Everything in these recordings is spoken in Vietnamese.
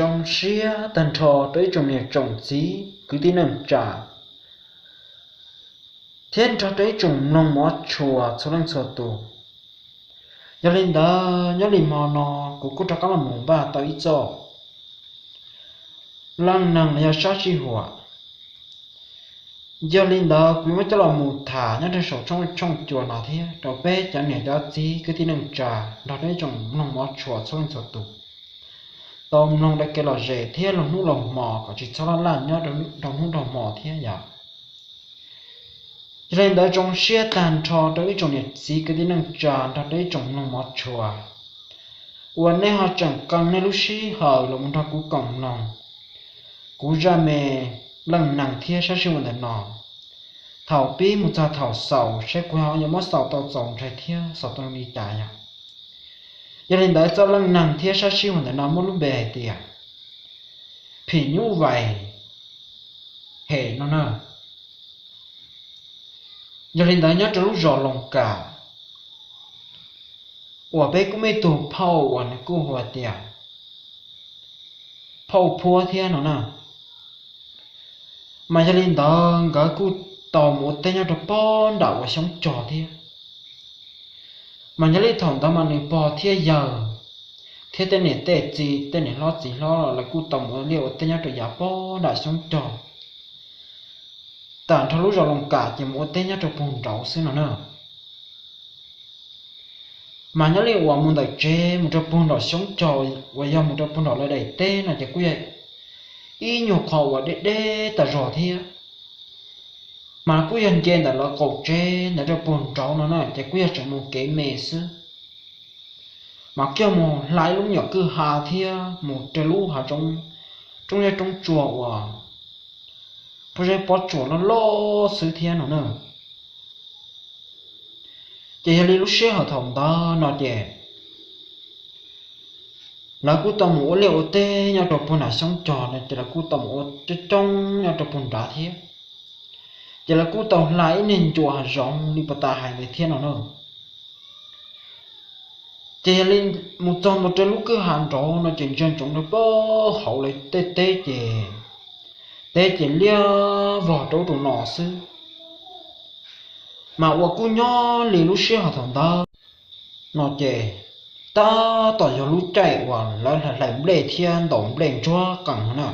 trong xía tàn trò tới trong nhà trồng xí cứ tí nâng trả thiên cho tới trồng nông mót chùa cho lên sổ tù nhớ lên đó nhớ lên mò nò của cô cho các bạn mùng ba tới ít cho lăng năng là sát chi hỏa giờ lên đó quý mới cho là mù thả nhớ trên sổ trong chùa nào thế đầu bé chẳng nhảy đó gì cứ tí nâng trả đó đấy trồng nông mót chùa cho lên sổ tù tôm nông đã kêu là rể thế là nút lòng mò có chỉ cho là nhớ đồng nút lòng mò thế vậy cho nên đó trong xe tàn trò tới trong nhiệt gì cái tí nâng trà đó đấy trong nông mót chùa uốn này họ chẳng cần nên lúc xí hở là muốn ra cú cổng nòng cú ra mẹ lần nặng thế sát sinh vấn nọ thảo pi một cha thảo sầu sẽ qua họ những món sầu tàu rồng trái thế sầu tàu đi trả à cho nên đó cho lần nặng thế sát sinh vấn nọ muốn lúc bề tiệt thì như vậy hệ nó nè cho nên đó nhớ cho lúc rõ lòng cả và bé cũng mấy tụ phao và nó cũng hòa tiệt phao phua thế nó nè mà cho nên đó gã cứ tàu một tên nhau được bon đảo và sống trò thế mà nhớ lấy thằng đó mà người bò thế giờ thế tên này tệ gì tên này lo gì lo là cứ tàu một liệu tên nhau được giả bon đảo sống trò tàn thằng lúc rồi lòng cả chỉ một tên nhau được bùn đảo xứ nào nữa mà nhớ lấy quả muốn đẩy chế một trò bùn đảo sống trò và do một trò bùn đảo lại đẩy tên là chỉ cứ vậy ý nhục họ và đê ta rõ thế mà cứ dân trên là cầu trên để cho buồn cháu nó nói thì cứ chẳng một cái mê sư mà kêu một lái lúc nhỏ cứ hà thế một trời lũ hà trong chùa và bây giờ bỏ chùa nó lo sự thiên nó nữa chỉ là lúc xưa họ thòng đó nó chè là cú tầm ổ liệu tê nhau trộn bùn là sống tròn này chỉ là cú tầm ổ trong nhau trộn bùn đá thế chỉ là cú tầm lại nên chùa hà rong đi bắt ta hai người thiên nó nữa chỉ là một trong một lúc cứ hàng trọ nó chỉnh chân chúng nó bó hậu lại tê chè lia vỏ trâu tụ nọ sư mà qua cú nhỏ liền lúc xưa họ thằng ta nó chè ta tỏ cho lũ chạy và lại bể thiên tổng bể cho cẳng nè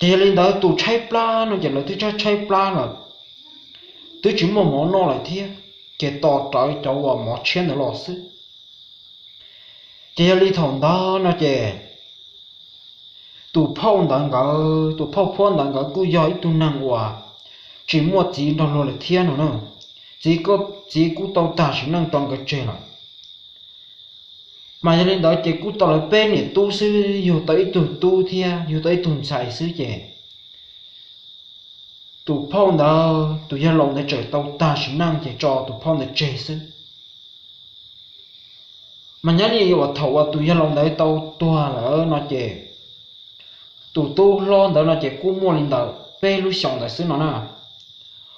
thì lên đó tụ cháy pla nó chỉ là tôi cháy pla là tôi chỉ một món nó lại thiên cái tỏ trái cháu và món trên nó lọt sức thì lên thằng đó nó chỉ tụ phong đằng cả tụ phong đằng cả cứ giỏi tụ năng hòa chỉ một gì đó là thiên nữa chỉ cứ tàu ta chỉ năng trong cái trên này mà cho nên đó chỉ cú tao là bên này tu sư dù tới tu thia dù tới tuần xài sư trẻ tụ phong đó tụ gia lòng để trời tao ta chỉ năng chỉ cho tụ phong để chơi sư mà nhớ đi vào thầu tụ gia lòng để tao tua là ở nó trẻ tụ tu lo đó là trẻ cú mua lên đầu bên lúc sống để sư nó nè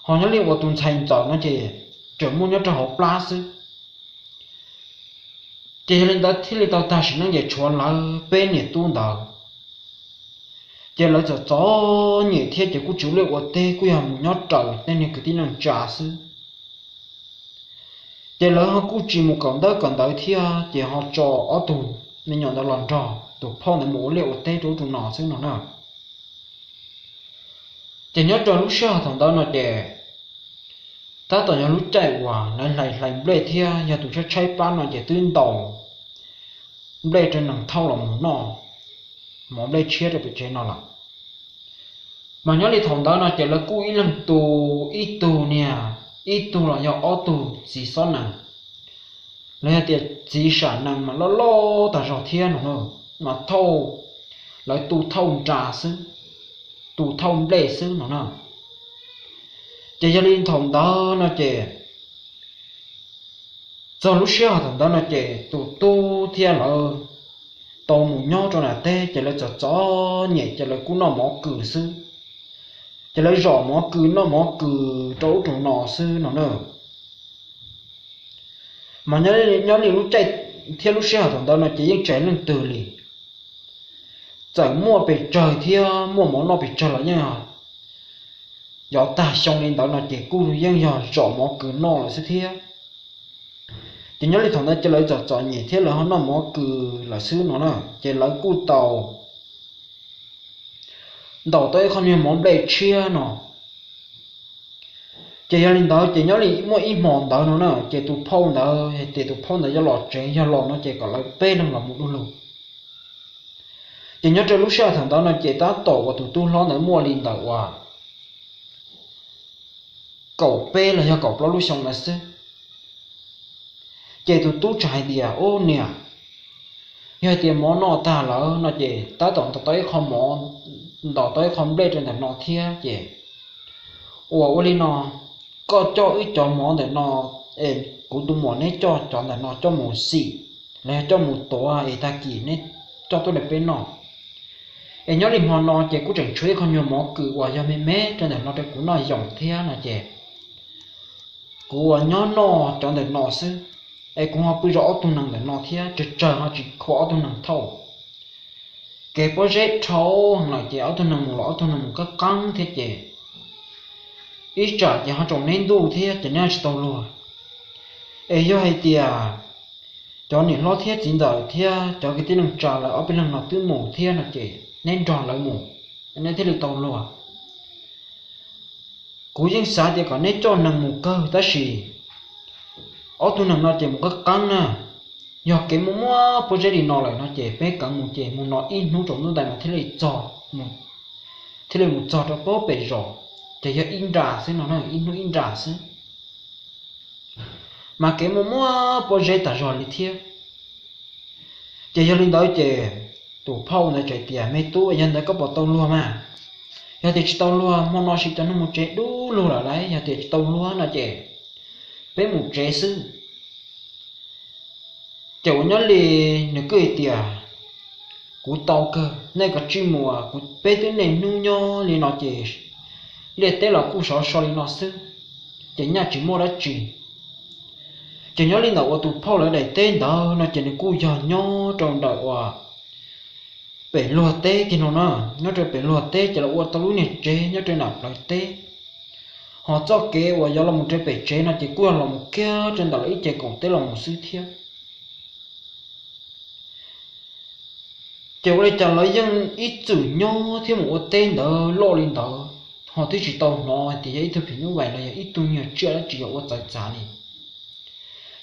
họ nhớ đi vào tuần xài chọn nó trẻ trở mua nhớ cho họ pla sư chỉ lên đó thì lên tàu ta chỉ năng để chọn là bên này tuôn đầu chỉ là cho nhẹ thiết chỉ cũng chủ liệu của tê cũng làm nhót trời nên này cứ tin năng trả sư chỉ là họ cũng chỉ một còn đó thì chỉ họ cho ở tù nên nhọn đó làm trò tụ phong để mổ liệu tê chỗ tụ nọ xứ nó nào chỉ nhót trời lúc sau thằng đó nó để ta tao nhớ lúc chạy qua nên lại bể thia giờ tụi cháy pan nó chỉ tuyên đầu bể trên nằng thâu lòng nó mà bể chia được bị chế nó là mà nhớ đi thằng đó nó chỉ là cú ít tù là do ô tù chỉ số nằng lấy tiền chỉ sản nằng mà lo ta rõ thiên nó mà thâu lại tù thâu trà sư tù thâu bể sư nó chỉ cho nên thằng đó nó chỉ do lúc xưa thằng đó nó chỉ tu thiên là tàu mù nhau cho là tê chỉ là cho nhẹ chỉ là cú nó mỏ cử sư chỉ là rõ mỏ cử nó mỏ cử chỗ chỗ nọ sư nó nữa mà nhớ lúc chạy theo lúc xưa thằng đó nó chỉ chạy lên từ lì giờ mua bị trời thì mua món nó bị trời là như nào gió ta xong lên đó là chỉ cú dân giờ rõ mỏ cứ nó là sẽ thế chỉ nhớ đi thằng này chỉ lấy giọt nhẹ thế là nó mỏ cứ là xứ nó nè chỉ lấy cú tàu đầu tới không như món bể chia nó chỉ nhớ lên đó chỉ nhớ đi mỗi ít món đó nó nè chỉ tụ phong đó chỉ tụ phong đó cho lọt chế cho lọt nó chỉ còn lấy bê nó là một đôi luôn chỉ nhớ cho lúc sau thằng đó nó chỉ ta tổ và tụ tu nó nữa mua lên đó qua cậu bê là do cậu lo lúc xong là xứ chỉ tụ tu trái địa ô nè giờ tiền món nọ ta là nó chỉ ta tổng tới không món đỏ tới không bê trên thành nọ thia chỉ ủa đi nọ có cho ít cho món để nọ cũng tụ món này cho chọn để nọ cho một xì là cho một tổ ta kỳ này cho tôi đẹp bên nọ nhớ đi món nọ chỉ cũng chẳng chơi không nhiều món cứ qua cho mẹ trên thành nọ đây cũng nói dòng thia là chỉ của nhớ nọ chọn để nọ xứ cũng học bây rõ tôi năng để nọ thia chờ họ chỉ khó tôi năng thâu cái project thâu là chỉ ở tôi năng một lõ tôi năng một cái căng thế chứ ít trả thì họ trồng nên đủ thế chỉ nên chỉ tàu luôn do hay tiề cho nên lo thế chính đời thế cho cái tiền năng trả là ở bên năng nó tứ mù thế là chỉ nên tròn lại mù nên thế là tàu luôn cú dân xã thì còn nên cho năng mù cơ ta xì ở tôi năng nó chỉ một cái căng nè giờ cái mua project đi nó lại nó chỉ bé căng một chỉ một nó in nó trồng nó đại mà thế là trò một thế là một trò cho bố bể rõ chỉ giờ in ra xí nó in ra xí mà cái mua project ta rồi đi thiệt chỉ giờ lên đó chỉ tủ phao này chỉ tiền mấy tủ nhân đấy có bỏ tàu luôn mà giờ thì tàu luôn mua nó chỉ cho nó một chế đủ luôn là đấy giờ thì tàu luôn là chỉ bé một chế xí kiểu nhớ li nửa cười tiệt cú tàu cơ này có chim mùa cú bé tới này nu nho li nó chỉ li té là cú sò li nó xứ chỉ nhà chỉ mua đã chỉ nhớ li nào ở tụ phao lại đầy tên đó nó chỉ là cú giò nho trong đời hòa bể lúa té kia nó trở bể lúa té chỉ là ở tàu lúa này chế nhớ trên nào lại té họ cho kế và do là một trái bể chế nó chỉ cua là một kia trên đó là ít chế còn té là một xứ thiệt chiều đây chẳng lấy dân ít chữ nho thêm một tên đó lo lên đó họ thấy chỉ tàu nó thì ấy thôi thì như vậy là ít tu nhiều chưa đã chỉ có tài sản này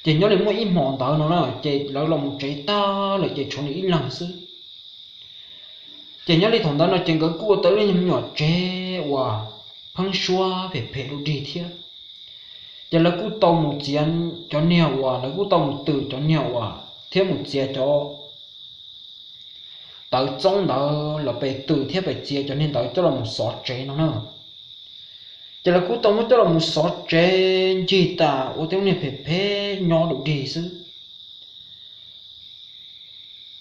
chỉ nhớ đến mỗi ít món đó nó là chỉ là một trái ta là chỉ cho ít lần xứ chỉ nhớ đến thằng đó là chỉ có cua tới lên nhỏ trẻ và phăng xua về phê đồ gì thế chỉ là cú tàu một chén cho nhiều và là cú tàu một từ cho nhiều và thêm một chén cho tới trong đó là bị từ thiết bị chia cho nên tới cho là một sọt chế nó nữa chỉ là cú tông cho là một sọt chế gì ta ô tiếng này phải nhỏ đủ gì chứ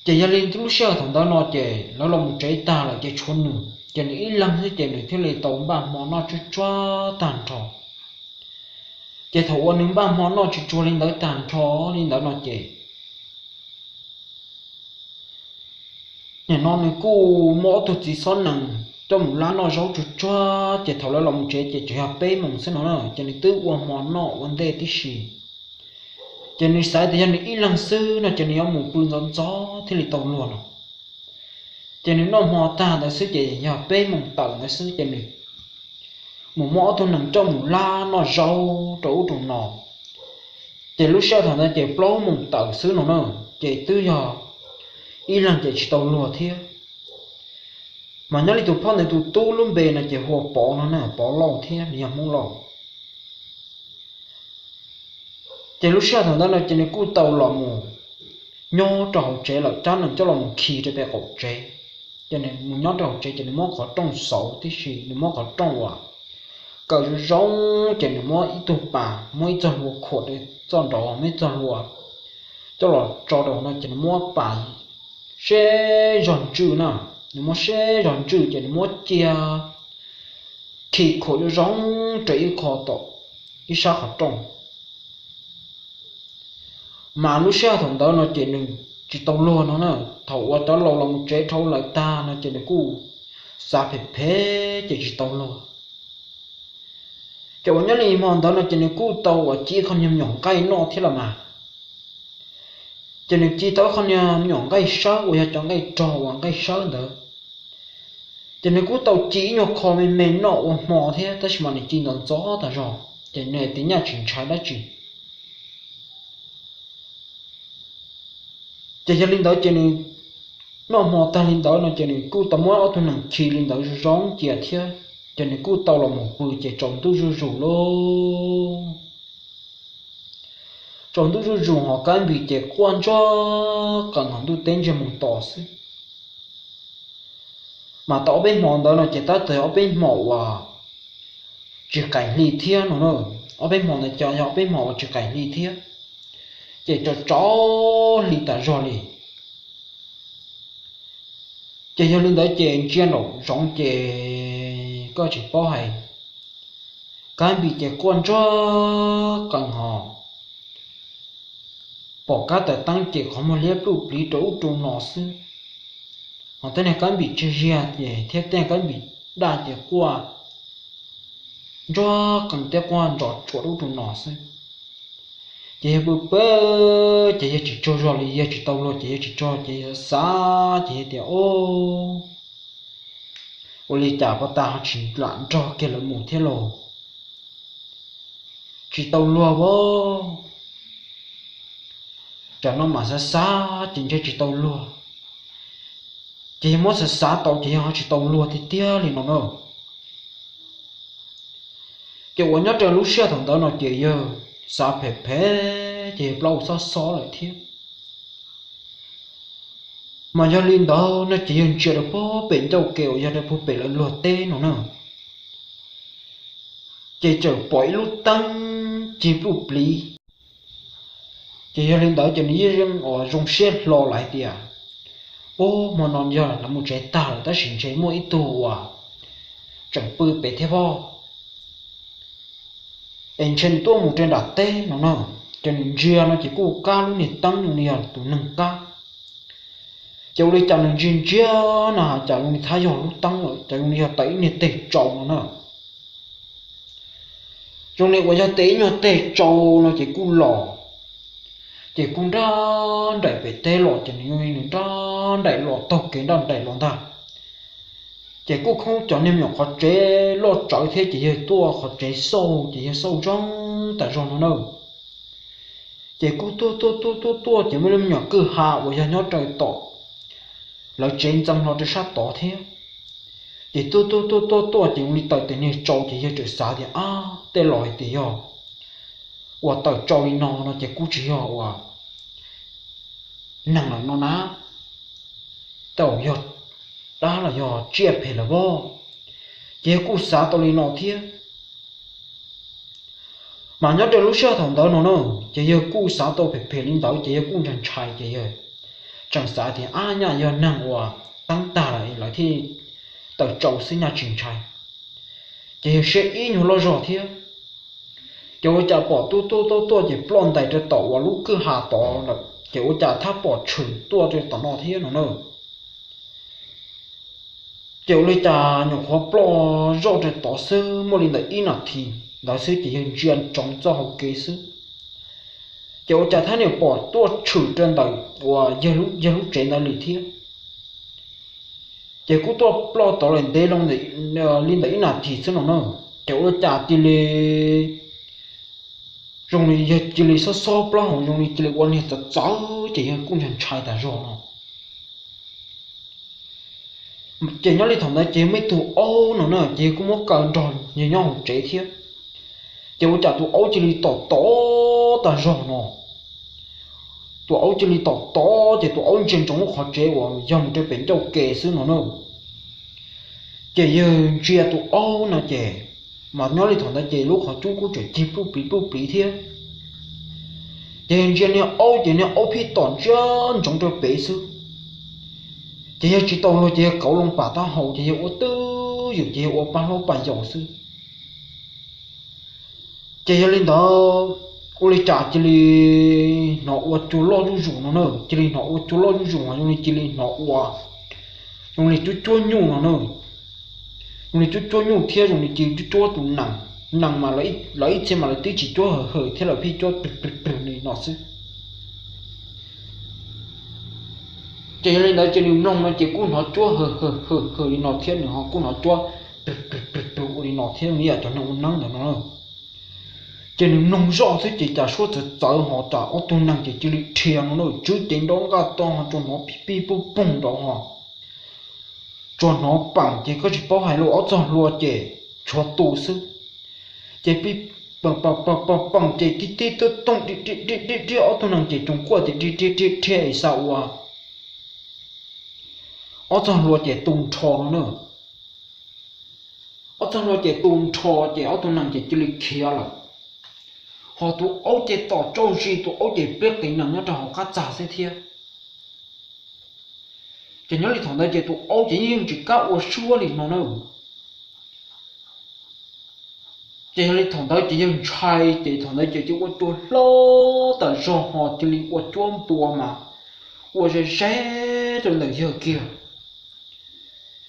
chỉ là lên lúc sau thằng đó nó chỉ nó là một chế ta là chế chôn nữa chỉ là ít lần thế chỉ là thế này tông ba món nó chỉ cho tàn trò chỉ thầu anh những ba món nó chỉ cho lên tới tàn trò lên đó nó chỉ nhà nó này cô mỗi tụi chỉ son nằng cho một lá nó rau chuột cho chỉ thầu là lòng chỉ hạt bê mỏng xin nó là cho nên tự uống món nọ vấn đề tí gì cho nên sai thì anh ít lần sư nó cho nên ông một bún gió thì lại tàu luôn cho nên nó mò ta đã sư chỉ hạt bê mỏng tàu nó sư cho nên một mỗi tụi nằng cho một lá nó rau trấu trồng nọ chỉ lúc sau thằng ta chỉ plau mỏng tàu sư nó chỉ tự giờ ý lần chỉ tàu lúa thiệt mà nhớ đi tụ phong này tụ tu luôn bề này chỉ hồ bỏ nó nè bỏ lâu thiệt thì không lâu chỉ lúc sau thằng đó là chỉ này cú tàu lò mù nhó trầu chế là cho nên cho lòng khí để bé cổ chế cho nên một nhó trầu chế chỉ này mua khó trong sầu tí gì này mua khó trong quả cờ rong chỉ này mua ít tụ bà mua ít cho hồ khổ để cho đó mấy cho hồ cho là cho đó nó chỉ này mua bà sẽ dọn chữ nè nếu mà sẽ dọn chữ thì nếu mà chia thì khổ cho giống trái khó tổ ít sao khó trồng mà lúc sau thằng đó nó chỉ đừng chỉ tàu lúa nó nè thầu qua đó lâu lòng chế thâu lại ta nó trên cú xa phê phê chỉ tàu lúa chỗ nhớ đi mòn đó là trên cú tàu và chỉ không nhầm nhỏng cây nọ thế là mà trên chỉ tàu không nhầm nhỏng cây sớ và chọn cây trò và cây sớ nữa trên cú tàu chỉ nhọ kho mình nọ mò thế tất mà này chỉ nó gió ta rồi trên này tính nhà chỉnh trái đã chỉ chỉ cho linh đó trên nó mò ta linh đó nó trên cú tàu mới ở thôn nằng chỉ linh đó rong chè thế trên cú tàu là một bự chỉ trồng tu rủ luôn trồng tu rủ họ can bị chỉ quan cho cần hắn tu tên cho một tỏ xí mà tỏ bên mòn đó là chỉ ta tới ở bên mỏ à chỉ cảnh lì thiên nó nữa ở bên mòn này cho họ bên mỏ chỉ cảnh lì thiên chỉ cho chó lì ta rồi lì chỉ cho linh đó chỉ chiên nổ giống chỉ có chỉ bao hay cái bị chỉ quan cho cần họ bỏ cá tại tăng chỉ có một liếp lụp lý đấu trùng nọ xứ họ tên này cái bị chơi ra thì theo tên cái bị đa chỉ qua cho cần theo quan rõ chỗ đấu trùng nọ xứ chỉ bự bơ chỉ cho rồi thì chỉ tàu rồi chỉ cho chỉ xa chỉ thì ô lý trả có ta chỉ loạn cho kia là một thế lộ chỉ tàu lùa vô cho nó mà xa chính cho chỉ tàu lùa chỉ muốn xa tàu chỉ họ chỉ tàu lùa thì tia liền nó đâu kiểu quan nhất là lúc xe thằng đó nó chỉ giờ xa phê phê chỉ lâu xó lại thiết mà cho linh đó nó chỉ hiện chưa được bố bệnh đâu kiểu cho được bố bệnh là lùa tê nó nữa chỉ chờ bỏi lúc tăng chỉ bụp lý chỉ cho linh đó cho ní riêng ở trong xe lo lại thì à ô mà non giờ là một trái tàu ta xin trái mỗi tù à chẳng bự bể thế bao anh trên tôi một trên đặt tê nó nữa trên kia nó chỉ có ca luôn thì tăng luôn thì tụ nâng ca cháu đi chọn những chuyện chia nào cháu đi thay đổi lúc tăng rồi cháu đi học tới nhiệt tệ trâu nó trong này có cho tế nhiệt tệ trâu nó chỉ cún lò chỉ cún ra đẩy về tê lò chỉ như ra đẩy lò tàu cái đòn đẩy lò ta chỉ cú không cho nên nhỏ khó chế lò trói thế chỉ hơi tua khó chế sâu chỉ hơi sâu trong tại rồi nó đâu chỉ cú tua chỉ mới nhỏ cứ hạ của nhà nhót trời tỏ lời trên trăm nó để sát tỏ thế thì tôi chỉ đi tới tới này trâu thì hơi trời xa thì tên lòi thì ho và tới trâu nó chỉ cú chỉ ho và nặng là nó ná tàu giọt đó là do chia phải là vô chỉ cú xa tôi nó thế mà nhớ tới lúc xưa thằng đó nó chỉ giờ cú xa tôi phải lên đó chỉ cú chẳng chạy chỉ giờ chẳng xa thì nhà giờ nặng hòa tăng ta lại thì tờ trâu xin nhà trình trai chỉ sẽ ý nhiều lo rõ thế cho cha bỏ tôi chỉ plon tại cái tàu và lúc cứ hạ tàu là kiểu cha tháp bỏ chửi tôi cái tàu nó thế nó nữa kiểu lấy cha nhiều khó plon rõ cái tàu sư mỗi lần ý nào thì đó sư chỉ hiện chuyện trong cho học kế sư kiểu cha thấy nhiều bỏ tôi chửi trên đời và giờ lúc trên là lý thiết chỉ có tôi lo tao lên đây long để lên đấy là thì sao nó kiểu cha chỉ là dùng đi chỉ là so lo dùng đi chỉ là quan hệ cháu chỉ cũng chẳng trai ta rồi nó chỉ nhớ đi thằng đó chỉ mấy tụ ô nó nữa chỉ cũng muốn cần tròn như nhau chế thiết chỉ có cha tụ ô chỉ là to ta rồi nó tụ ấu chỉ to thì tụ ấu trên trong khó chế của dòng cho bên châu kề xứ nó nữa chỉ giờ chia tụ ấu nó chỉ mà nói đi thằng ta chỉ lúc họ chú cũng chỉ chip bút bí thế thì chỉ này ấu phi toàn chân trong cho bể xứ chỉ tàu nó chỉ cẩu lông bà ta hậu chỉ ô tư dù chỉ ô ba lô bà dầu xứ chỉ lên đó ôi trả chỉ li nó qua chú lo chú dùng nó nữa chỉ li nó qua chú lo chú dùng mà chỉ li nó qua dùng li chú chua nhung nó nữa dùng li chú chua nhung theo dùng li chỉ chú chua tụ nặng nặng mà lấy xem mà lấy tí chỉ chua hở hở thế là phi chua bự này nó xứ chỉ lên đó chỉ li nông nó chỉ cú nó chua hở hở hở hở đi nó theo nữa họ cú nó chua bự đi nó theo này cho nó nặng được nó chỉ nên nông rõ thế chỉ trả số từ từ họ trả ô tô năng chỉ li thiêng nó chú tiền đó cả to cho nó pi bung bung đó họ cho nó bằng chỉ có chỉ bảo hai lỗ ở trong lúa chỉ cho tù sư chỉ pi bằng chỉ tí tôi tông đi ở trong năng chỉ Trung Quốc thì đi sao à ở trong lúa chỉ tung trò nữa ở trong lúa chỉ tung trò chỉ ở trong năng chỉ li kia là họ tụ ấu chế tỏ trâu gì tụ ấu chế biết cái năng nó cho họ cắt giả thế thiệt chỉ nhớ là thằng đây chế tụ ấu chế nhưng chỉ cao ở xua thì nó nữa chỉ nhớ là thằng đây chỉ nhưng trai chỉ thằng đây chỉ có chua lố tại do họ chỉ liên quan chua bùa mà ở sẽ rồi là giờ kia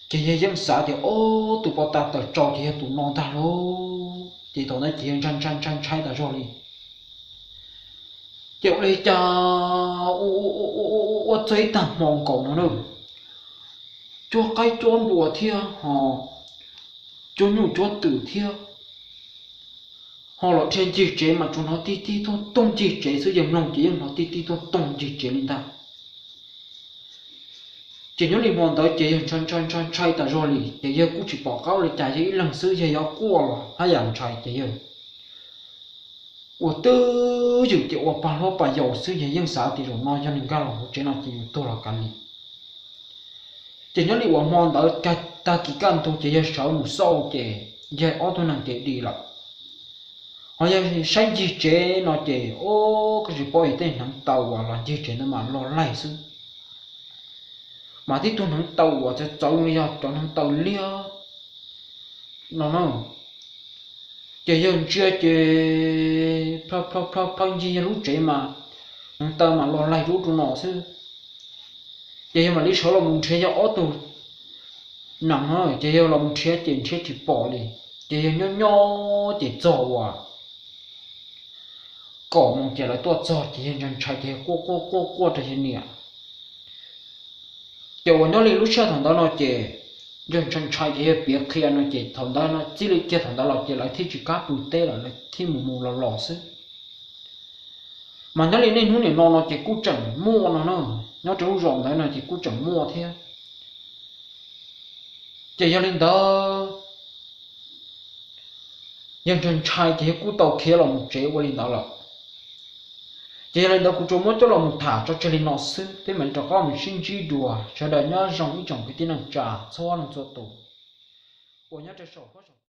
chỉ nhớ dân xã thì ô tụ bao ta tại trò thì tụ non ta lố thì thằng đây chỉ nhưng chăn trai tại do đi kiểu này cha ô giấy tảng mòn cổ nó nữa cho cái chôn bùa thia họ cho nhủ cho tử thia họ là trên chỉ chế mà chúng nó tí thôi tông chỉ chế sử dụng lòng chỉ nó tí thôi tông chỉ chế lên ta chỉ nhớ liền mòn tới chế chọn trai ta rồi liền để giờ cũng chỉ bỏ cáo để trả cái lần xưa giờ nó qua rồi hay làm trai để giờ我都有点我把老板有时也用啥地方那像你干了我真的就多了干哩chỉ nhớ đi我望到ta chỉ cần tôi chỉ sợ một sau chỉ giờ ở tôi năng chỉ đi rồi họ giờ sáng chỉ chế nó chỉ ô cái gì bỏ tên nắng tàu hoặc là chỉ chế nó mà lo lại xứ mà tí tôi nắng tàu hoặcจะ走đi cho nắng tàu lia nó chỉ dân chưa chỉ phong gì lúc chế mà tao mà lo lại rút nó chứ chỉ mà lý số là muốn chế cho ô tô nặng thôi chỉ là muốn chế tiền chế chỉ bỏ đi chỉ nhỏ chỉ cho à cỏ mà chỉ là tua cho chỉ dân chạy thì qua thì nhỉ chỉ nó lý lúc trước thằng đó nó chỉ dân chân chạy thì biết khi nó chỉ thằng đó nó chỉ là cái thằng đó là chỉ lại thích chỉ cá bự tê là thích mù là lỏ xứ mà nó lên nên hướng này nó chỉ cú chẳng mua nó trâu rộng đấy là chỉ cú chẳng mua thế chỉ cho lên đó dân chân chạy thì cú tàu kia là một chế qua lên đó là chỉ lên đó cú trâu mất cho là một thả cho lên nó xứ thế mình cho con mình sinh chi đùa cho đời nhớ rong ý chồng cái tiếng năng trả cho nó cho tổ của nhớ cho sổ